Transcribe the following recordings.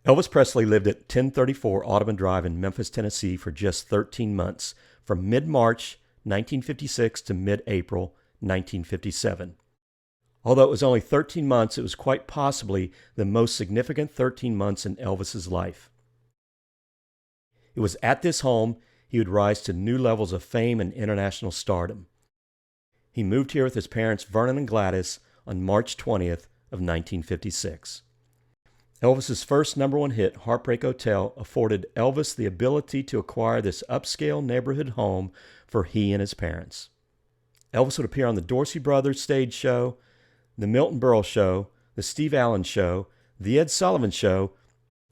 Elvis Presley lived at 1034 Audubon Drive in Memphis, Tennessee for just 13 months, from mid-March 1956 to mid-April 1957. Although it was only 13 months, it was quite possibly the most significant 13 months in Elvis's life. It was at this home he would rise to new levels of fame and international stardom. He moved here with his parents Vernon and Gladys on March 20th of 1956. Elvis's first number one hit, Heartbreak Hotel, afforded Elvis the ability to acquire this upscale neighborhood home for he and his parents. Elvis would appear on the Dorsey Brothers stage show, the Milton Berle Show, the Steve Allen Show, the Ed Sullivan Show,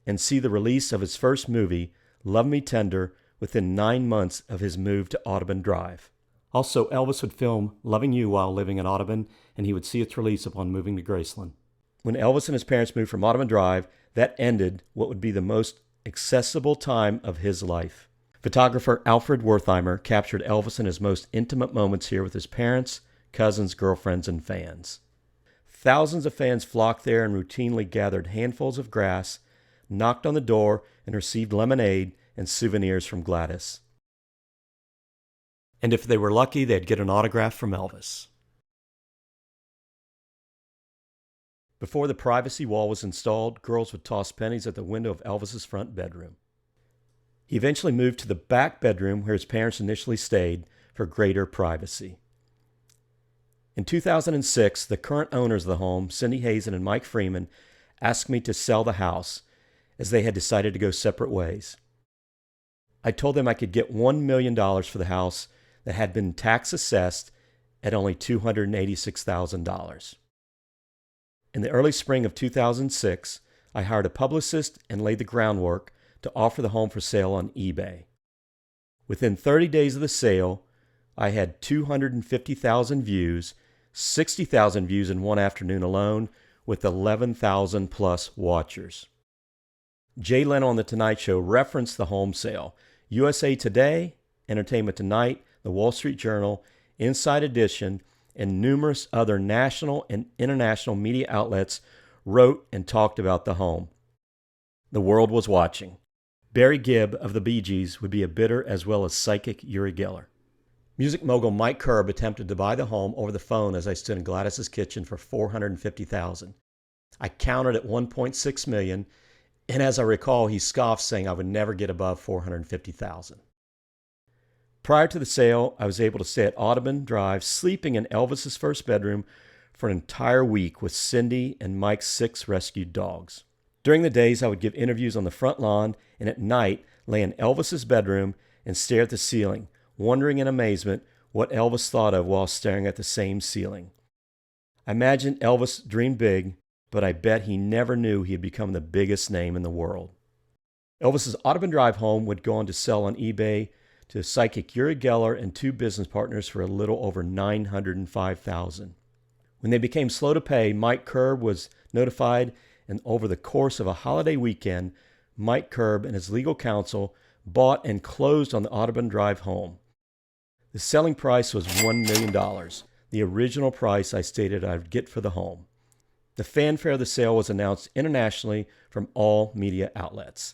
and see the release of his first movie, Love Me Tender, within 9 months of his move to Audubon Drive. Also, Elvis would film Loving You while living in Audubon, and he would see its release upon moving to Graceland. When Elvis and his parents moved from Audubon Drive, that ended what would be the most accessible time of his life. Photographer Alfred Wertheimer captured Elvis in his most intimate moments here with his parents, cousins, girlfriends, and fans. Thousands of fans flocked there and routinely gathered handfuls of grass, knocked on the door, and received lemonade and souvenirs from Gladys. And if they were lucky, they'd get an autograph from Elvis. Before the privacy wall was installed, girls would toss pennies at the window of Elvis's front bedroom. He eventually moved to the back bedroom where his parents initially stayed for greater privacy. In 2006, the current owners of the home, Cindy Hazen and Mike Freeman, asked me to sell the house as they had decided to go separate ways. I told them I could get $1 million for the house that had been tax assessed at only $286,000. In the early spring of 2006, I hired a publicist and laid the groundwork to offer the home for sale on eBay. Within 30 days of the sale, I had 250,000 views, 60,000 views in one afternoon alone, with 11,000 plus watchers. Jay Leno on The Tonight Show referenced the home sale. USA Today, Entertainment Tonight, The Wall Street Journal, Inside Edition, and numerous other national and international media outlets wrote and talked about the home. The world was watching. Barry Gibb of the Bee Gees would be a bidder, as well as psychic Uri Geller. Music mogul Mike Curb attempted to buy the home over the phone as I stood in Gladys's kitchen for $450,000. I countered at $1.6 million, and as I recall, he scoffed, saying I would never get above $450,000. Prior to the sale, I was able to stay at Audubon Drive, sleeping in Elvis's first bedroom for an entire week with Cindy and Mike's 6 rescued dogs. During the days, I would give interviews on the front lawn, and at night, lay in Elvis's bedroom and stare at the ceiling, wondering in amazement what Elvis thought of while staring at the same ceiling. I imagine Elvis dreamed big, but I bet he never knew he had become the biggest name in the world. Elvis's Audubon Drive home would go on to sell on eBay to psychic Uri Geller and 2 business partners for a little over $905,000. When they became slow to pay, Mike Curb was notified, and over the course of a holiday weekend, Mike Curb and his legal counsel bought and closed on the Audubon Drive home. The selling price was $1 million, the original price I stated I would get for the home. The fanfare of the sale was announced internationally from all media outlets.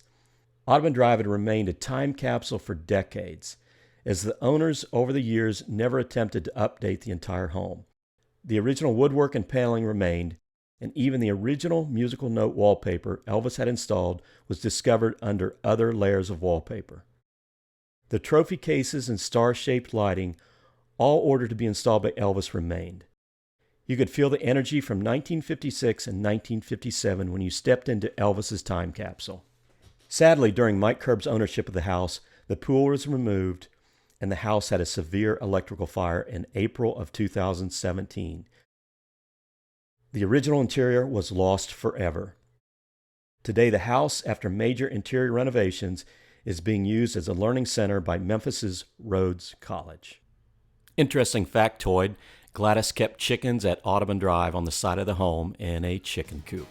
Audubon Drive had remained a time capsule for decades, as the owners over the years never attempted to update the entire home. The original woodwork and paneling remained, and even the original musical note wallpaper Elvis had installed was discovered under other layers of wallpaper. The trophy cases and star-shaped lighting, all ordered to be installed by Elvis, remained. You could feel the energy from 1956 and 1957 when you stepped into Elvis's time capsule. Sadly, during Mike Curb's ownership of the house, the pool was removed, and the house had a severe electrical fire in April of 2017. The original interior was lost forever. Today, the house, after major interior renovations, is being used as a learning center by Memphis's Rhodes College. Interesting factoid, Gladys kept chickens at Audubon Drive on the side of the home in a chicken coop.